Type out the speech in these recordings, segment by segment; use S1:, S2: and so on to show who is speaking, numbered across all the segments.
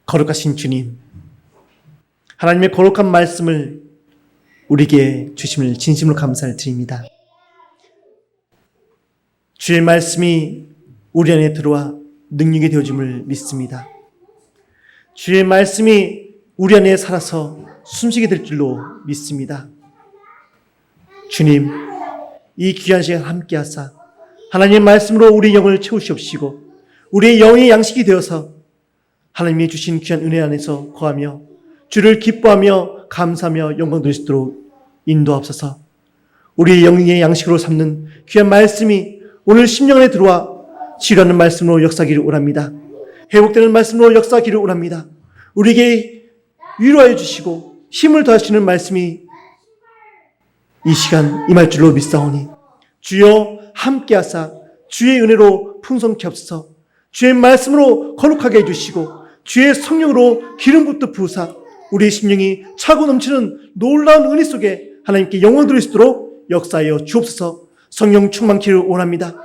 S1: 거룩하신 주님, 하나님의 거룩한 말씀을 우리에게 주심을 진심으로 감사를 드립니다. 주의 말씀이 우리 안에 들어와 능력이 되어짐을 믿습니다. 주의 말씀이 우리 안에 살아서 숨쉬게 될 줄로 믿습니다. 주님, 이 귀한 시간 함께 하사 하나님의 말씀으로 우리 영을 채우시옵시고 우리의 영의 양식이 되어서 하나님이 주신 귀한 은혜 안에서 거하며 주를 기뻐하며 감사하며 영광 돌릴 수 있도록 인도하옵소서. 우리의 영의 양식으로 삼는 귀한 말씀이 오늘 심령 안에 들어와 치유하는 말씀으로 역사하기를 원합니다. 회복되는 말씀으로 역사하기를 원합니다. 우리에게 위로하여 주시고 힘을 더하시는 말씀이 이 시간 임할 줄로 믿사오니 주여 함께하사 주의 은혜로 풍성케 하옵소서. 주의 말씀으로 거룩하게 해주시고 주의 성령으로 기름 붓듯 부으사 우리의 심령이 차고 넘치는 놀라운 은혜 속에 하나님께 영원 드릴 수 있도록 역사하여 주옵소서. 성령 충만키를 원합니다.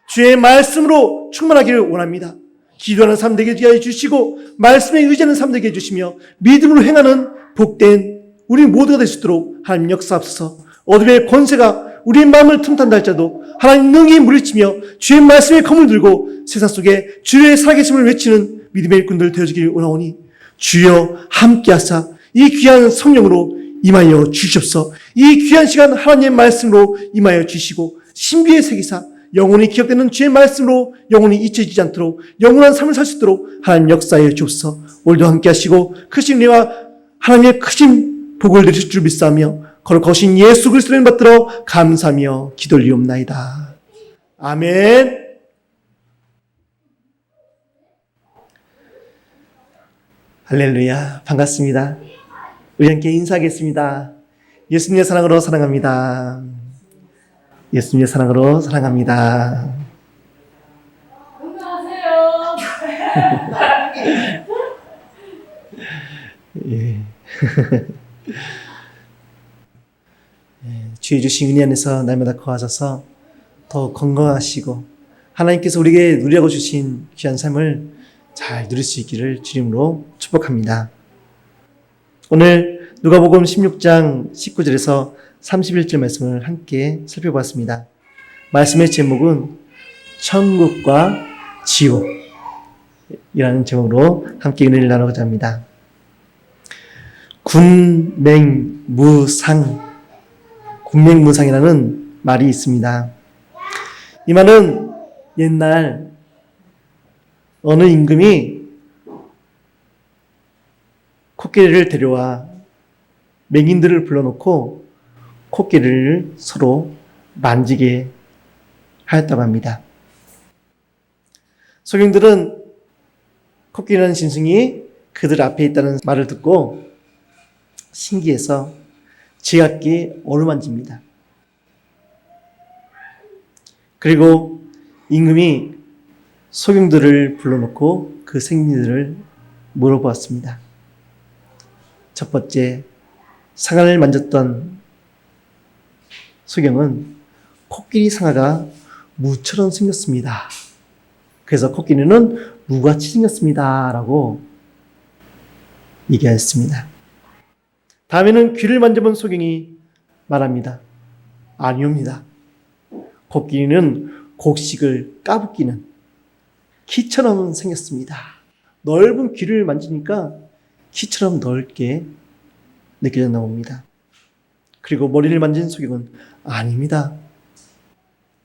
S1: 주의 말씀으로 충만하기를 원합니다. 기도하는 삶 되게 하여 주시고 말씀에 의지하는 삶 되게 해주시며 믿음으로 행하는 복된 우리 모두가 될 수 있도록 하나님 역사하옵소서. 어둠의 권세가 우리의 마음을 틈탄다 할지라도 하나님 능히 물리치며 주의 말씀에 검을 들고 세상 속에 주의 살아계심을 외치는 믿음의 일꾼들 되어주기를 원하오니 주여 함께하사 이 귀한 성령으로 임하여 주시옵소서. 이 귀한 시간 하나님의 말씀으로 임하여 주시고 신비의 세계사 영원히 기억되는 주의 말씀으로 영원히 잊혀지지 않도록 영원한 삶을 살 수 있도록 하나님 역사하여 주옵소서. 오늘도 함께하시고 크신 은혜와 하나님의 크신 복을 내리실 줄 믿사하며 거룩하신 예수 그리스도의 이름 받들어 감사하며 기도리옵나이다. 아멘. 할렐루야. 반갑습니다. 우리 함께 인사하겠습니다. 예수님의 사랑으로 사랑합니다. 예수님의 사랑으로 사랑합니다.
S2: 건강하세요.
S1: 예. 주의 주신 은혜 안에서 날마다 거하셔서 더 건강하시고 하나님께서 우리에게 누리라고 주신 귀한 삶을 잘 누릴 수 있기를 주님으로 축복합니다. 오늘 누가복음 16장 19절에서 31절 말씀을 함께 살펴봤습니다. 말씀의 제목은 천국과 지옥이라는 제목으로 함께 은혜를 나누고자 합니다. 군맹무상이라는 말이 있습니다. 이 말은 옛날 어느 임금이 코끼리를 데려와 맹인들을 불러놓고 코끼리를 서로 만지게 하였다고 합니다. 소경들은 코끼리라는 짐승이 그들 앞에 있다는 말을 듣고 신기해서 지갑기 어루만집니다. 그리고 임금이 소경들을 불러놓고 그 생리들을 물어보았습니다. 첫 번째, 상아를 만졌던 소경은 코끼리 상아가 무처럼 생겼습니다. 그래서 코끼리는 무같이 생겼습니다. 라고 얘기하였습니다. 다음에는 귀를 만져본 소경이 말합니다. 아니옵니다. 코끼리는 곡식을 까붓기는 키처럼 생겼습니다. 넓은 귀를 만지니까 키처럼 넓게 느껴졌나 봅니다. 그리고 머리를 만진 소경은 아닙니다.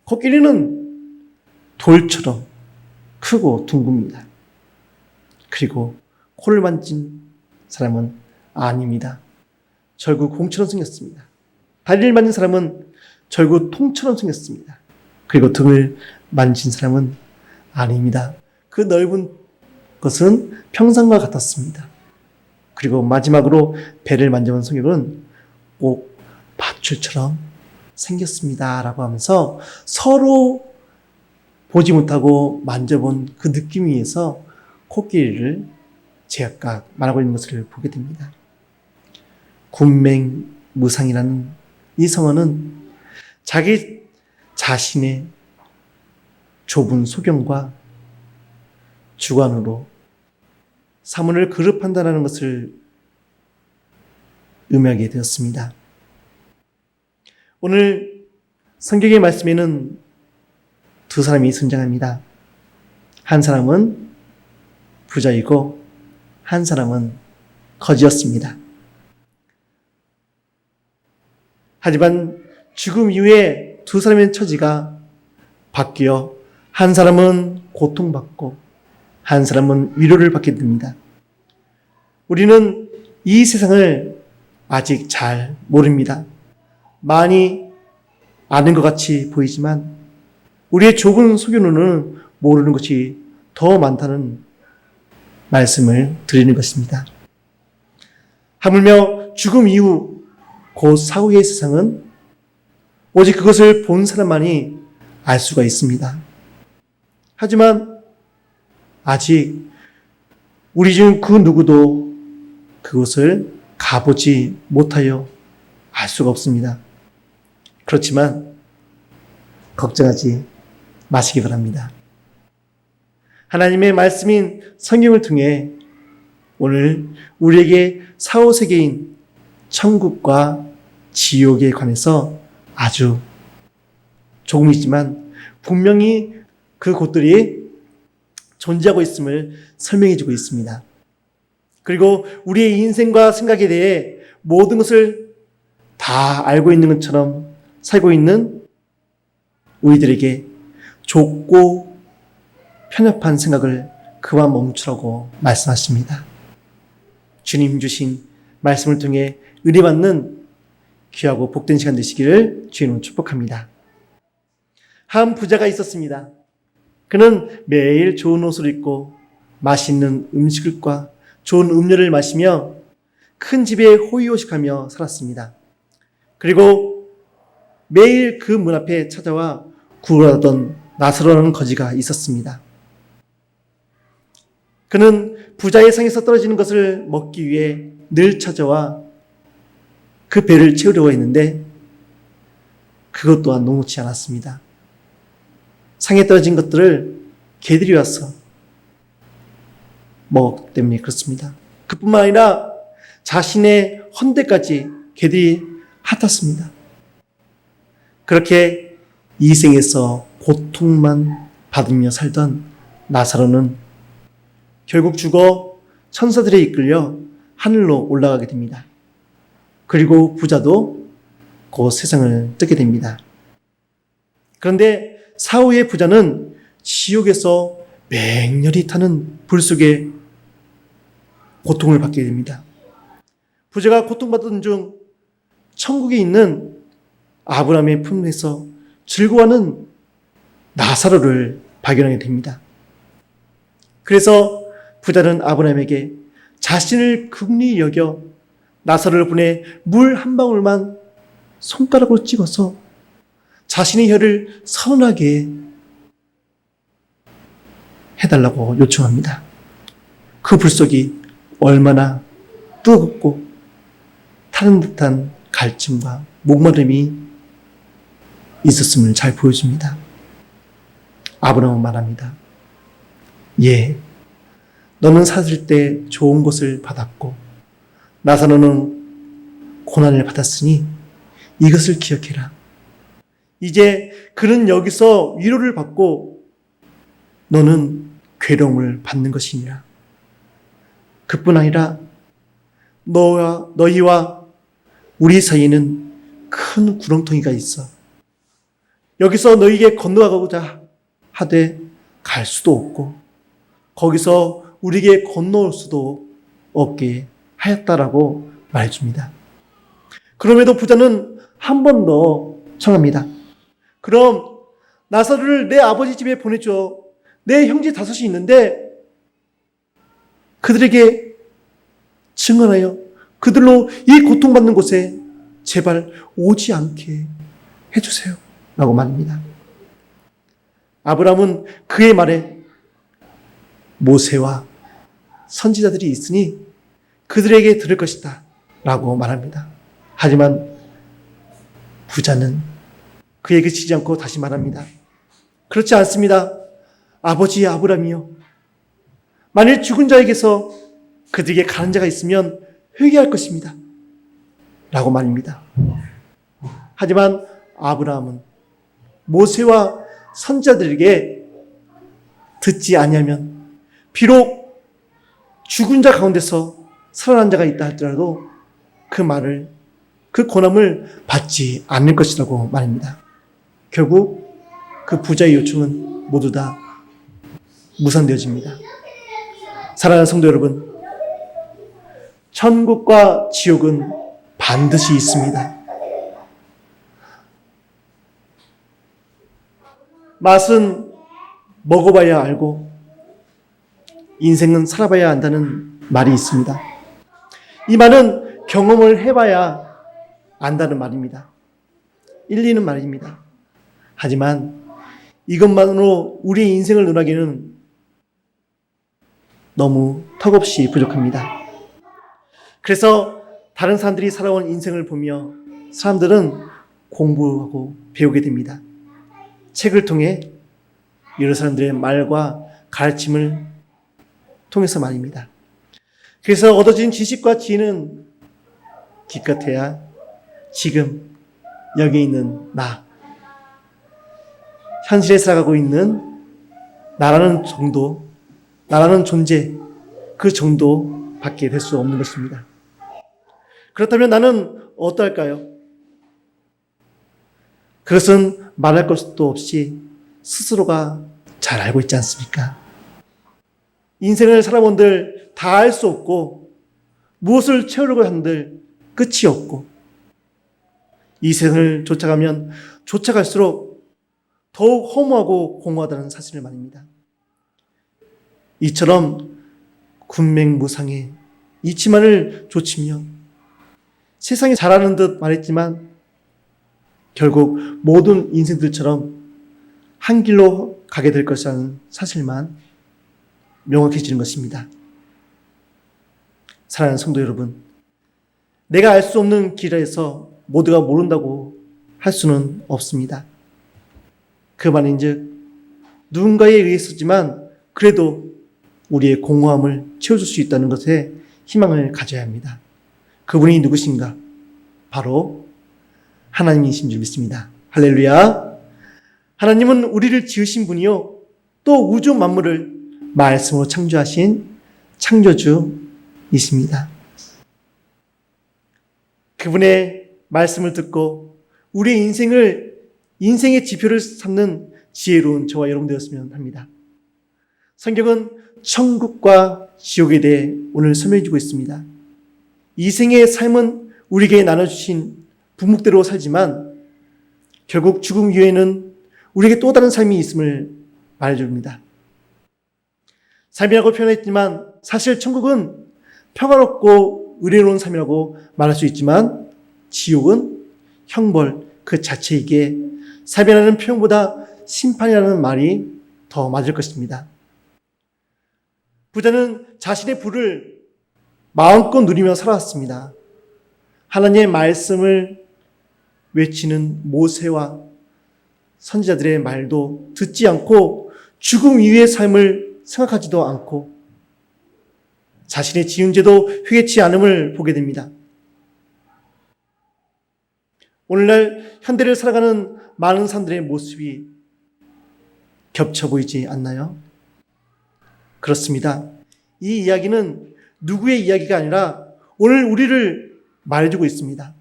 S1: 코끼리는 돌처럼 크고 둥굽니다. 그리고 코를 만진 사람은 아닙니다. 절구 공처럼 생겼습니다. 다리를 만진 사람은 절구 통처럼 생겼습니다. 그리고 등을 만진 사람은 아닙니다. 그 넓은 것은 평상과 같았습니다. 그리고 마지막으로 배를 만져본 소경은 꼭 밧줄처럼 생겼습니다. 라고 하면서 서로 보지 못하고 만져본 그 느낌 위에서 코끼리를 제각각 말하고 있는 것을 보게 됩니다. 군맹무상이라는 이 성어는 자기 자신의 좁은 소견과 주관으로 사문을 거듭한다는 것을 의미하게 되었습니다. 오늘 성경의 말씀에는 두 사람이 등장합니다. 한 사람은 부자이고 한 사람은 거지였습니다. 하지만 죽음 이후에 두 사람의 처지가 바뀌어 한 사람은 고통받고 한 사람은 위로를 받게 됩니다. 우리는 이 세상을 아직 잘 모릅니다. 많이 아는 것 같이 보이지만 우리의 좁은 소견으로는 모르는 것이 더 많다는 말씀을 드리는 것입니다. 하물며 죽음 이후 곧 사후의 세상은 오직 그것을 본 사람만이 알 수가 있습니다. 하지만 아직 우리 중 그 누구도 그것을 가보지 못하여 알 수가 없습니다. 그렇지만 걱정하지 마시기 바랍니다. 하나님의 말씀인 성경을 통해 오늘 우리에게 사후세계인 천국과 지옥에 관해서 아주 조금이지만 분명히 그 곳들이 존재하고 있음을 설명해 주고 있습니다. 그리고 우리의 인생과 생각에 대해 모든 것을 다 알고 있는 것처럼 살고 있는 우리들에게 좁고 편협한 생각을 그만 멈추라고 말씀하십니다. 주님 주신 말씀을 통해 은혜받는 귀하고 복된 시간 되시기를 주님으로 축복합니다. 한 부자가 있었습니다. 그는 매일 좋은 옷을 입고 맛있는 음식과 좋은 음료를 마시며 큰 집에 호의호식하며 살았습니다. 그리고 매일 그 문 앞에 찾아와 구걸하던 나사로라는 거지가 있었습니다. 그는 부자의 상에서 떨어지는 것을 먹기 위해 늘 찾아와 그 배를 채우려고 했는데 그것 또한 녹록지 않았습니다. 상에 떨어진 것들을 개들이 와서 먹었기 때문에 그렇습니다. 그뿐만 아니라 자신의 헌대까지 개들이 핥았습니다. 그렇게 이 생에서 고통만 받으며 살던 나사로는 결국 죽어 천사들에 이끌려 하늘로 올라가게 됩니다. 그리고 부자도 그 세상을 뜨게 됩니다. 그런데 사후의 부자는 지옥에서 맹렬히 타는 불 속에 고통을 받게 됩니다. 부자가 고통받던 중 천국에 있는 아브라함의 품에서 즐거워하는 나사로를 발견하게 됩니다. 그래서 부자는 아브라함에게 자신을 긍휼히 여겨 나사로를 보내 물 한 방울만 손가락으로 찍어서 자신의 혀를 선하게 해달라고 요청합니다. 그 불속이 얼마나 뜨겁고 타는 듯한 갈증과 목마름이 있었음을 잘 보여줍니다. 아브라함은 말합니다. 예, 너는 사실 때 좋은 것을 받았고 나사로는 고난을 받았으니 이것을 기억해라. 이제 그는 여기서 위로를 받고 너는 괴로움을 받는 것이니라. 그뿐 아니라 너희와 우리 사이에는 큰 구렁텅이가 있어. 여기서 너희에게 건너가고자 하되 갈 수도 없고 거기서 우리에게 건너올 수도 없게 하였다라고 말해줍니다. 그럼에도 부자는 한 번 더 청합니다. 그럼 나사로를 내 아버지 집에 보내줘. 내 형제 5이 있는데 그들에게 증언하여 그들로 이 고통받는 곳에 제발 오지 않게 해주세요. 라고 말합니다. 아브라함은 그의 말에 모세와 선지자들이 있으니 그들에게 들을 것이다. 라고 말합니다. 하지만 부자는 그에게 지지 않고 다시 말합니다. 그렇지 않습니다. 아버지 아브라함이요. 만일 죽은 자에게서 그들에게 가는 자가 있으면 회개할 것입니다. 라고 말입니다. 하지만 아브라함은 모세와 선지자들에게 듣지 아니하면 비록 죽은 자 가운데서 살아난 자가 있다 할지라도 그 말을, 그 권함을 받지 않을 것이라고 말입니다. 결국 그 부자의 요청은 모두 다 무산되어집니다. 사랑하는 성도 여러분, 천국과 지옥은 반드시 있습니다. 맛은 먹어봐야 알고 인생은 살아봐야 안다는 말이 있습니다. 이 말은 경험을 해봐야 안다는 말입니다. 일리 있는 말입니다. 하지만 이것만으로 우리의 인생을 논하기는 너무 턱없이 부족합니다. 그래서 다른 사람들이 살아온 인생을 보며 사람들은 공부하고 배우게 됩니다. 책을 통해 여러 사람들의 말과 가르침을 통해서 말입니다. 그래서 얻어진 지식과 지혜는 기껏해야 지금 여기 있는 나, 현실에 살아가고 있는 나라는 정도, 나라는 존재, 그 정도밖에 될 수 없는 것입니다. 그렇다면 나는 어떨까요? 그것은 말할 것도 없이 스스로가 잘 알고 있지 않습니까? 인생을 살아본들 다 알 수 없고 무엇을 채우려고 한들 끝이 없고 이 세상을 쫓아가면 쫓아갈수록 더욱 허무하고 공허하다는 사실을 말입니다. 이처럼 군맹무상의 이치만을 좇으며 세상이 잘하는 듯 말했지만 결국 모든 인생들처럼 한 길로 가게 될 것이라는 사실만 명확해지는 것입니다. 사랑하는 성도 여러분, 내가 알 수 없는 길에서 모두가 모른다고 할 수는 없습니다. 그 말인즉 누군가에 의해서지만 그래도 우리의 공허함을 채워줄 수 있다는 것에 희망을 가져야 합니다. 그분이 누구신가? 바로 하나님이신 줄 믿습니다. 할렐루야! 하나님은 우리를 지으신 분이요 또 우주 만물을 말씀으로 창조하신 창조주이십니다. 그분의 말씀을 듣고 우리의 인생의 지표를 삼는 지혜로운 저와 여러분 되었으면 합니다. 성경은 천국과 지옥에 대해 오늘 설명해 주고 있습니다. 이 생의 삶은 우리에게 나눠주신 분목대로 살지만 결국 죽음 이후에는 우리에게 또 다른 삶이 있음을 말해줍니다. 삶이라고 표현했지만 사실 천국은 평화롭고 의로운 삶이라고 말할 수 있지만 지옥은 형벌 그 자체이기에 삶이라는 표현보다 심판이라는 말이 더 맞을 것입니다. 부자는 자신의 부를 마음껏 누리며 살아왔습니다. 하나님의 말씀을 외치는 모세와 선지자들의 말도 듣지 않고 죽음 이후의 삶을 생각하지도 않고 자신의 지은 죄도 회개치 않음을 보게 됩니다. 오늘날 현대를 살아가는 많은 사람들의 모습이 겹쳐 보이지 않나요? 그렇습니다. 이 이야기는 누구의 이야기가 아니라 오늘 우리를 말해주고 있습니다.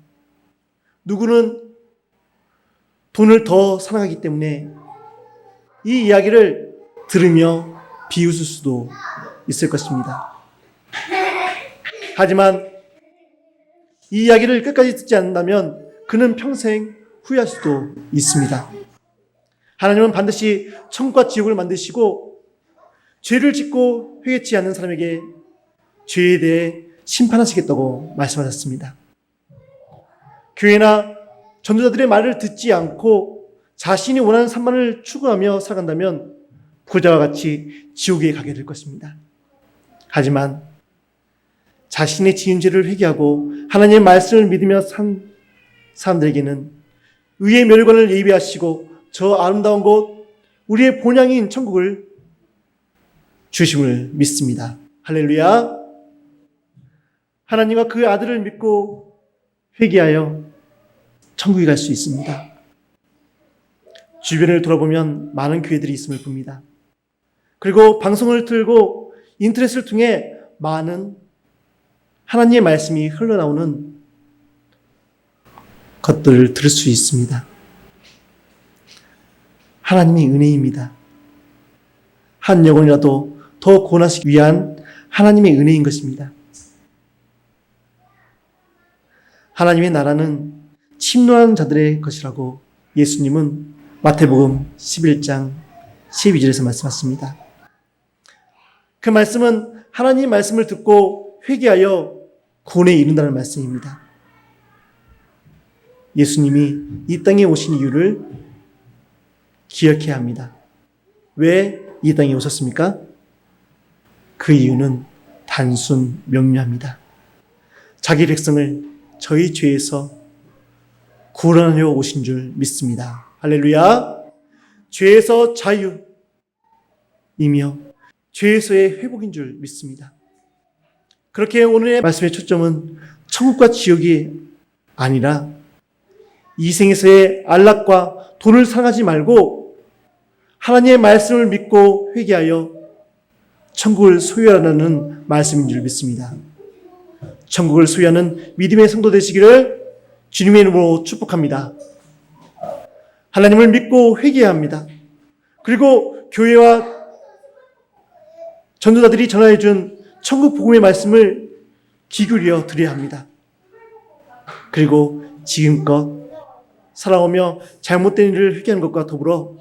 S1: 누구는 돈을 더 사랑하기 때문에 이 이야기를 들으며 비웃을 수도 있을 것입니다. 하지만 이 이야기를 끝까지 듣지 않는다면 그는 평생 후회할 수도 있습니다. 하나님은 반드시 천국과 지옥을 만드시고 죄를 짓고 회개치 않는 사람에게 죄에 대해 심판하시겠다고 말씀하셨습니다. 교회나 전도자들의 말을 듣지 않고 자신이 원하는 삶만을 추구하며 살아간다면 부자와 같이 지옥에 가게 될 것입니다. 하지만 자신의 지은 죄를 회개하고 하나님의 말씀을 믿으며 산 사람들에게는 의의 멸관을 예비하시고 저 아름다운 곳 우리의 본향인 천국을 주심을 믿습니다. 할렐루야. 하나님과 그 아들을 믿고 회개하여 천국에 갈 수 있습니다. 주변을 돌아보면 많은 교회들이 있음을 봅니다. 그리고 방송을 틀고 인터넷을 통해 많은 하나님의 말씀이 흘러나오는 것들을 들을 수 있습니다. 하나님의 은혜입니다. 한 영혼이라도 더 구원하시기 위한 하나님의 은혜인 것입니다. 하나님의 나라는 침노하는 자들의 것이라고 예수님은 마태복음 11장 12절에서 말씀하십니다. 그 말씀은 하나님의 말씀을 듣고 회개하여 구원에 이른다는 말씀입니다. 예수님이 이 땅에 오신 이유를 기억해야 합니다. 왜 이 땅에 오셨습니까? 그 이유는 단순 명료합니다. 자기 백성을 저희 죄에서 구원하려 오신 줄 믿습니다. 할렐루야! 죄에서 자유이며 죄에서의 회복인 줄 믿습니다. 그렇게 오늘의 말씀의 초점은 천국과 지옥이 아니라 이 생에서의 안락과 돈을 사랑하지 말고 하나님의 말씀을 믿고 회개하여 천국을 소유하라는 말씀인 줄 믿습니다. 천국을 소유하는 믿음의 성도 되시기를 주님의 이름으로 축복합니다. 하나님을 믿고 회개해야 합니다. 그리고 교회와 전도자들이 전하여 준 천국 복음의 말씀을 귀 기울여 드려야 합니다. 그리고 지금껏 살아오며 잘못된 일을 회개하는 것과 더불어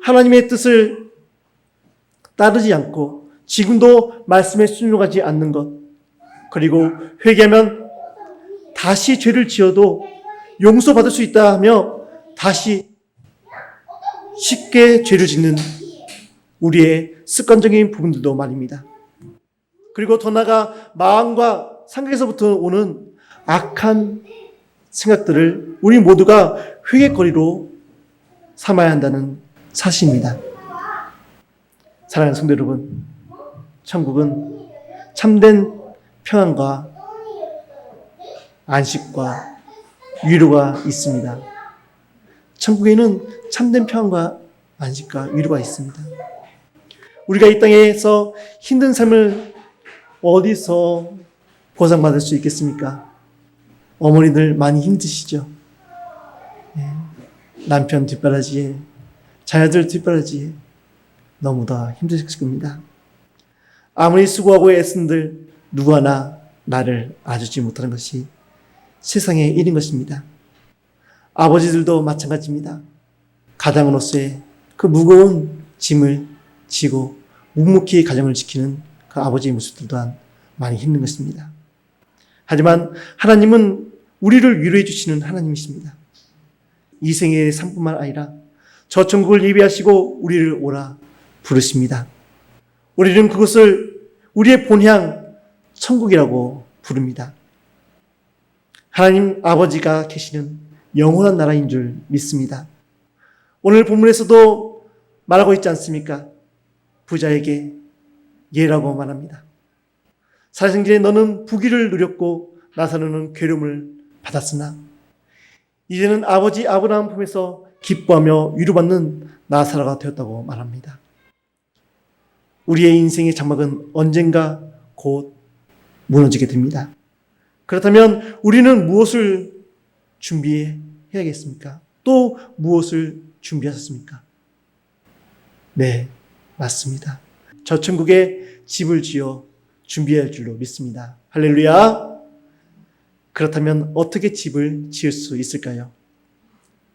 S1: 하나님의 뜻을 따르지 않고 지금도 말씀에 순종하지 않는 것, 그리고 회개하면 다시 죄를 지어도 용서받을 수 있다 하며 다시 쉽게 죄를 짓는 우리의 습관적인 부분들도 말입니다. 그리고 더 나아가 마음과 생각에서부터 오는 악한 생각들을 우리 모두가 회개거리로 삼아야 한다는 사실입니다. 사랑하는 성도 여러분, 천국은 참된 평안과 안식과 위로가 있습니다. 천국에는 참된 평안과 안식과 위로가 있습니다. 우리가 이 땅에서 힘든 삶을 어디서 보상받을 수 있겠습니까? 어머니들 많이 힘드시죠? 남편 뒷바라지에, 자녀들 뒷바라지에 너무 다 힘드실 겁니다. 아무리 수고하고 애쓴들 누구 하나 나를 알아주지 못하는 것이 세상의 일인 것입니다. 아버지들도 마찬가지입니다. 가장으로서의 그 무거운 짐을 지고 묵묵히 가정을 지키는 그 아버지의 모습들 또한 많이 힘든 것입니다. 하지만 하나님은 우리를 위로해 주시는 하나님이십니다. 이 생의 삶뿐만 아니라 저 천국을 예비하시고 우리를 오라 부르십니다. 우리는 그것을 우리의 본향 천국이라고 부릅니다. 하나님 아버지가 계시는 영원한 나라인 줄 믿습니다. 오늘 본문에서도 말하고 있지 않습니까? 부자에게 예라고 말합니다. 사생전에 너는 부귀를 누렸고 나사로는 괴로움을 받았으나 이제는 아버지 아브라함 품에서 기뻐하며 위로받는 나사로가 되었다고 말합니다. 우리의 인생의 장막은 언젠가 곧 무너지게 됩니다. 그렇다면 우리는 무엇을 준비해야겠습니까? 또 무엇을 준비하셨습니까? 네, 맞습니다. 저 천국에 집을 지어 준비할 줄로 믿습니다. 할렐루야! 그렇다면 어떻게 집을 지을 수 있을까요?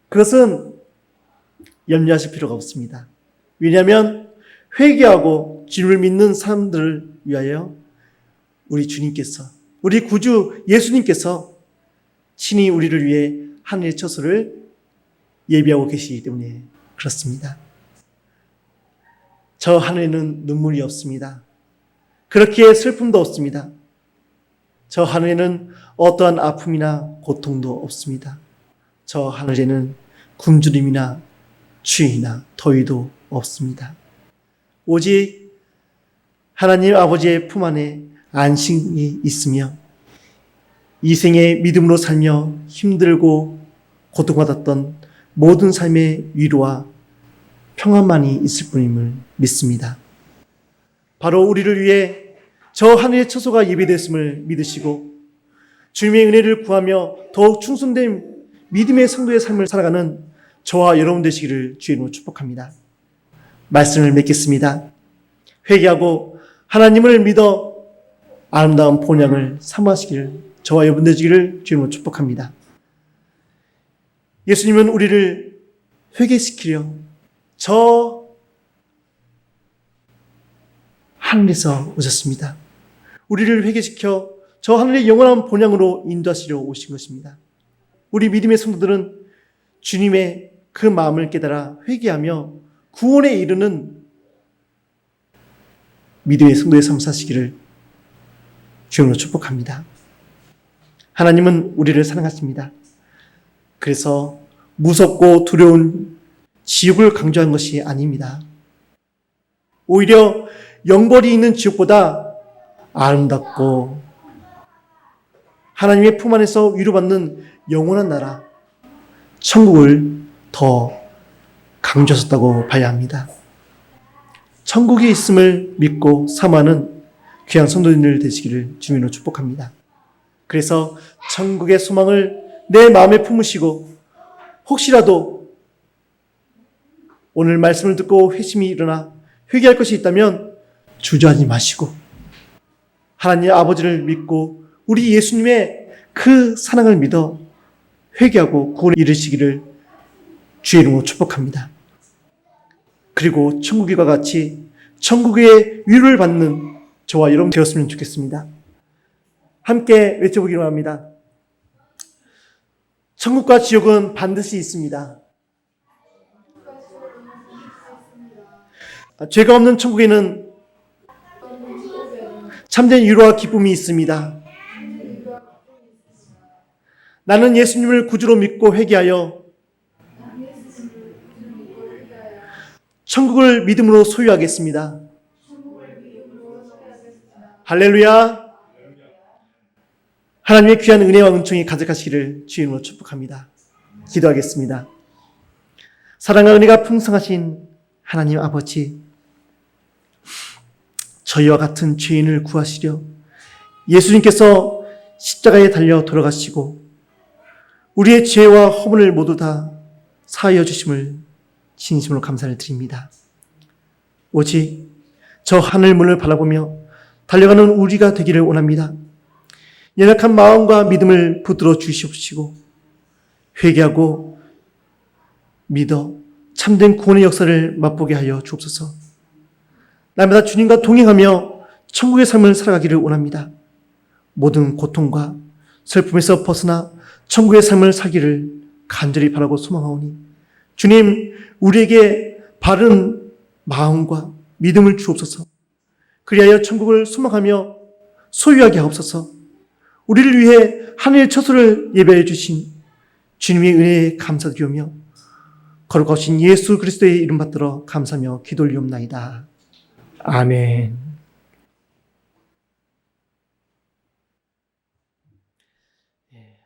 S1: 그것은 염려하실 필요가 없습니다. 왜냐하면 회개하고 주님을 믿는 사람들을 위하여 우리 주님께서, 우리 구주 예수님께서 친히 우리를 위해 하늘의 처소를 예비하고 계시기 때문에 그렇습니다. 저 하늘에는 눈물이 없습니다. 그렇기에 슬픔도 없습니다. 저 하늘에는 어떠한 아픔이나 고통도 없습니다. 저 하늘에는 굶주림이나 추위나 더위도 없습니다. 오직 하나님 아버지의 품 안에 안식이 있으며 이 생에 믿음으로 살며 힘들고 고통받았던 모든 삶의 위로와 평안만이 있을 뿐임을 믿습니다. 바로 우리를 위해 저 하늘의 처소가 예비되었음을 믿으시고 주님의 은혜를 구하며 더욱 충성된 믿음의 성도의 삶을 살아가는 저와 여러분 되시기를 주의 이름으로 축복합니다. 말씀을 맺겠습니다. 회개하고 하나님을 믿어 아름다운 본향을 사모하시기를 저와 여러분 되시기를 주의 이름으로 축복합니다. 예수님은 우리를 회개시키려 저 하늘에서 오셨습니다. 우리를 회개시켜 저 하늘의 영원한 본향으로 인도하시려 오신 것입니다. 우리 믿음의 성도들은 주님의 그 마음을 깨달아 회개하며 구원에 이르는 믿음의 성도의 삶 사시기를 주님으로 축복합니다. 하나님은 우리를 사랑하십니다. 그래서 무섭고 두려운 지옥을 강조한 것이 아닙니다. 오히려 영벌이 있는 지옥보다 아름답고 하나님의 품 안에서 위로받는 영원한 나라, 천국을 더 강조하셨다고 봐야 합니다. 천국이 있음을 믿고 사모하는 귀한 성도님들 되시기를 주님으로 축복합니다. 그래서 천국의 소망을 내 마음에 품으시고 혹시라도 오늘 말씀을 듣고 회심이 일어나 회개할 것이 있다면 주저하지 마시고 하나님 아버지를 믿고 우리 예수님의 그 사랑을 믿어 회개하고 구원에 이르시기를 주의 이름으로 축복합니다. 그리고 천국과 같이 천국의 위로를 받는 저와 여러분 되었으면 좋겠습니다. 함께 외쳐보기로 합니다. 천국과 지옥은 반드시 있습니다. 죄가 없는 천국에는 참된 위로와 기쁨이 있습니다. 나는 예수님을 구주로 믿고 회개하여 천국을 믿음으로 소유하겠습니다. 할렐루야. 하나님의 귀한 은혜와 은총이 가득하시기를 주의 이름으로 축복합니다. 기도하겠습니다. 사랑과 은혜가 풍성하신 하나님 아버지, 저희와 같은 죄인을 구하시려 예수님께서 십자가에 달려 돌아가시고 우리의 죄와 허물을 모두 다 사하여 주심을 진심으로 감사를 드립니다. 오직 저 하늘문을 바라보며 달려가는 우리가 되기를 원합니다. 연약한 마음과 믿음을 붙들어 주시옵시고 회개하고 믿어 참된 구원의 역사를 맛보게 하여 주옵소서. 날마다 주님과 동행하며 천국의 삶을 살아가기를 원합니다. 모든 고통과 슬픔에서 벗어나 천국의 삶을 살기를 간절히 바라고 소망하오니 주님, 우리에게 바른 마음과 믿음을 주옵소서. 그리하여 천국을 소망하며 소유하게 하옵소서. 우리를 위해 하늘의 처소를 예배해 주신 주님의 은혜에 감사드리오며 거룩하신 예수 그리스도의 이름 받들어 감사하며 기도 올리옵나이다. 아멘.